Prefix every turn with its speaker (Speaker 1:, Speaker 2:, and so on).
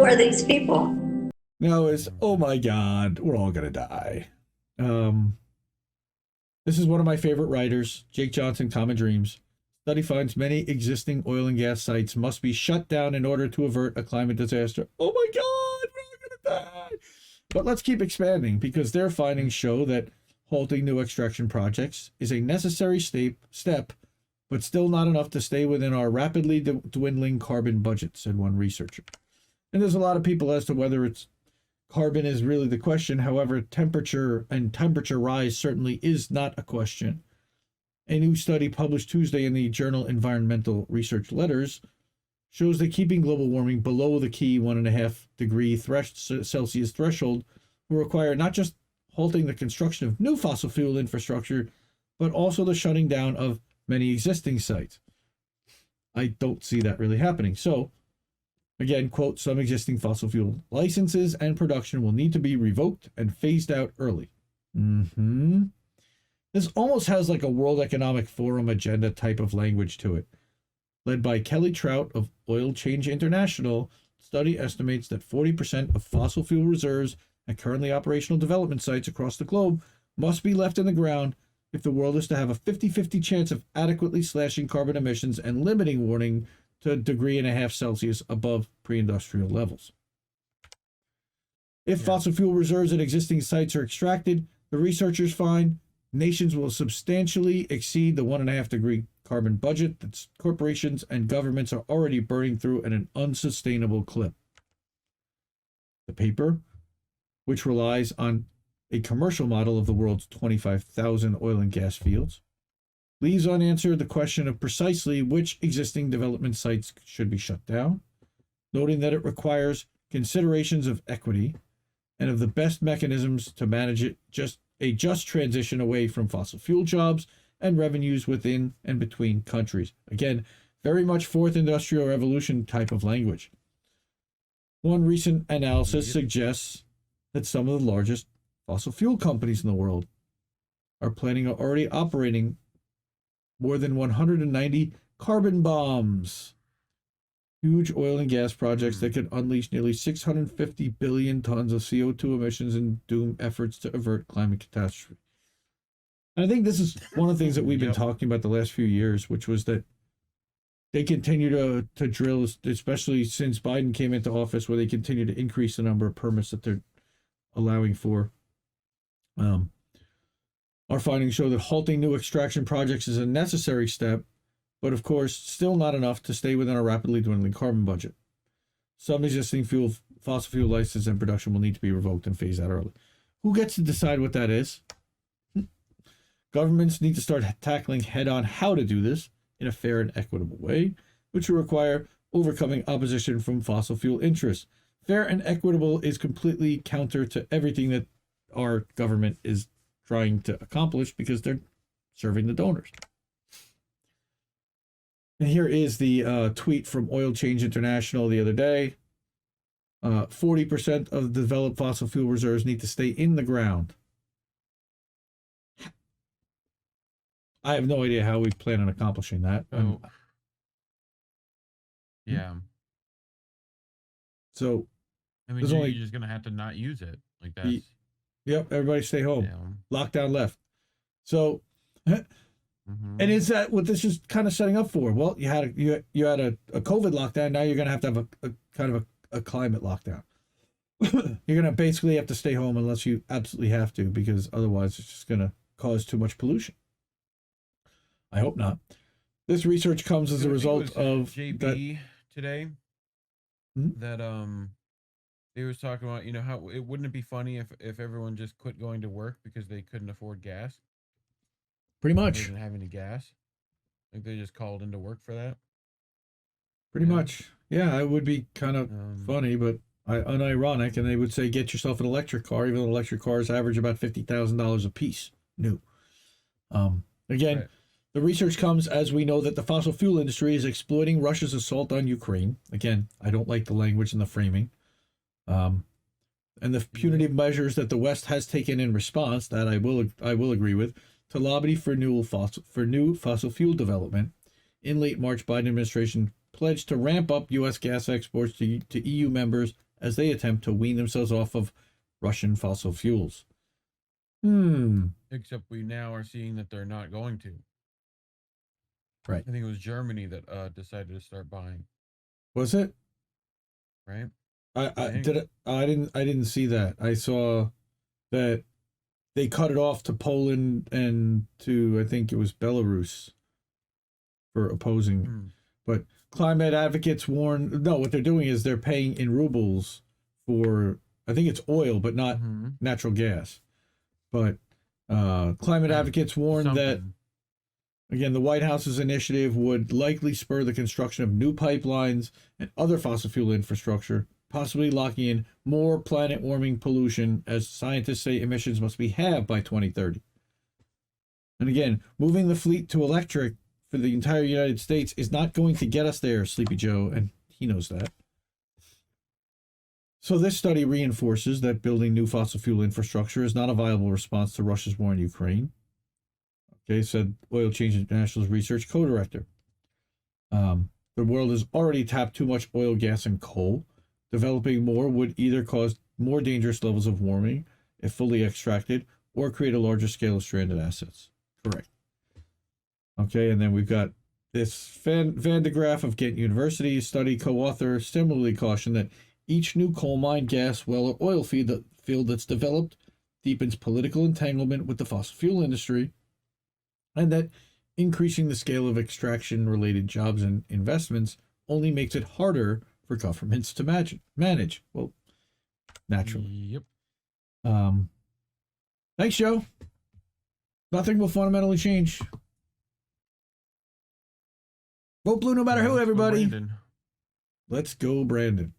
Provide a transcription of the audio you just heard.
Speaker 1: are these people?
Speaker 2: Now is, oh my God, we're all gonna die. Um, this is one of my favorite writers, Jake Johnson, CommonDreams. Study finds many existing oil and gas sites must be shut down in order to avert a climate disaster. Oh my God, we're all gonna die. But let's keep expanding because their findings show that halting new extraction projects is a necessary step, but still not enough to stay within our rapidly dwindling carbon budget, said one researcher. And there's a lot of people as to whether it's carbon is really the question. However, temperature rise certainly is not a question. A new study published Tuesday in the journal Environmental Research Letters shows that keeping global warming below the key 1.5 degree Celsius threshold will require not just halting the construction of new fossil fuel infrastructure, but also the shutting down of many existing sites. I don't see that really happening. So, again, quote, some existing fossil fuel licenses and production will need to be revoked and phased out early. This almost has like a World Economic Forum agenda type of language to it. Led by Kelly Trout of Oil Change International, the study estimates that 40% of fossil fuel reserves at currently operational development sites across the globe must be left in the ground if the world is to have a 50-50 chance of adequately slashing carbon emissions and limiting warming to 1.5 degrees Celsius above pre-industrial levels. If fossil fuel reserves at existing sites are extracted, the researchers find nations will substantially exceed the 1.5 degree carbon budget that corporations and governments are already burning through at an unsustainable clip. The paper, which relies on a commercial model of the world's 25,000 oil and gas fields, leaves unanswered the question of precisely which existing development sites should be shut down, noting that it requires considerations of equity and of the best mechanisms to manage it, just transition away from fossil fuel jobs and revenues within and between countries. Again, very much fourth industrial revolution type of language. One recent analysis suggests that some of the largest fossil fuel companies in the world are planning on already operating more than 190 carbon bombs, huge oil and gas projects that could unleash nearly 650 billion tons of CO2 emissions and doom efforts to avert climate catastrophe. And I think this is one of the things that we've been talking about the last few years, which was that they continue to drill, especially since Biden came into office, where they continue to increase the number of permits that they're allowing for. Our findings show that halting new extraction projects is a necessary step, but of course, still not enough to stay within our rapidly dwindling carbon budget. Some existing fossil fuel licenses and production will need to be revoked and phased out early. Who gets to decide what that is? Governments need to start tackling head-on how to do this in a fair and equitable way, which will require overcoming opposition from fossil fuel interests. Fair and equitable is completely counter to everything that our government is trying to accomplish because they're serving the donors. And here is the tweet from Oil Change International the other day. 40% of developed fossil fuel reserves need to stay in the ground. I have no idea how we plan on accomplishing that. So,
Speaker 3: I mean, you're just going to have to not use it. Like that.
Speaker 2: Yep, everybody stay home. Yeah. Lockdown left. So, and is that what this is kind of setting up for? Well, you had a COVID lockdown. Now you're going to have a kind of a climate lockdown. You're going to basically have to stay home unless you absolutely have to, because otherwise it's just going to cause too much pollution. I hope not. This research comes as a result of
Speaker 3: JB today that they was talking about, how it wouldn't it be funny if everyone just quit going to work because they couldn't afford gas?
Speaker 2: Pretty much.
Speaker 3: They didn't have any gas. Like they just called into work for that.
Speaker 2: Pretty much. Yeah, it would be kind of funny, but unironic. And they would say, get yourself an electric car, even though electric cars average about $50,000 a piece new. Again, right. The research comes as we know that the fossil fuel industry is exploiting Russia's assault on Ukraine. Again, I don't like the language and the framing. And the punitive measures that the West has taken in response, that I will agree with, to lobby for new fossil fuel development. In late March, Biden administration pledged to ramp up U.S. gas exports to EU members as they attempt to wean themselves off of Russian fossil fuels.
Speaker 3: Except we now are seeing that they're not going to.
Speaker 2: Right.
Speaker 3: I think it was Germany that decided to start buying.
Speaker 2: Was it?
Speaker 3: Right.
Speaker 2: I didn't see that. I saw that they cut it off to Poland and to, I think it was Belarus for opposing. But climate advocates warn, no, what they're doing is they're paying in rubles for, I think it's oil, but not natural gas. But climate advocates warn that, again, the White House's initiative would likely spur the construction of new pipelines and other fossil fuel infrastructure, possibly locking in more planet-warming pollution, as scientists say emissions must be halved by 2030. And again, moving the fleet to electric for the entire United States is not going to get us there, Sleepy Joe, and he knows that. So this study reinforces that building new fossil fuel infrastructure is not a viable response to Russia's war in Ukraine. Okay, said Oil Change International's research co-director. The world has already tapped too much oil, gas, and coal. Developing more would either cause more dangerous levels of warming if fully extracted, or create a larger scale of stranded assets. Correct. Okay, and then we've got this Van de Graaff of Ghent University study co-author similarly cautioned that each new coal mine, gas well, or oil field that's developed deepens political entanglement with the fossil fuel industry, and that increasing the scale of extraction-related jobs and investments only makes it harder for governments to manage. Well, naturally.
Speaker 3: Yep.
Speaker 2: Thanks, Joe. Nothing will fundamentally change. Vote blue no matter who, everybody.
Speaker 3: Brandon.
Speaker 2: Let's go, Brandon.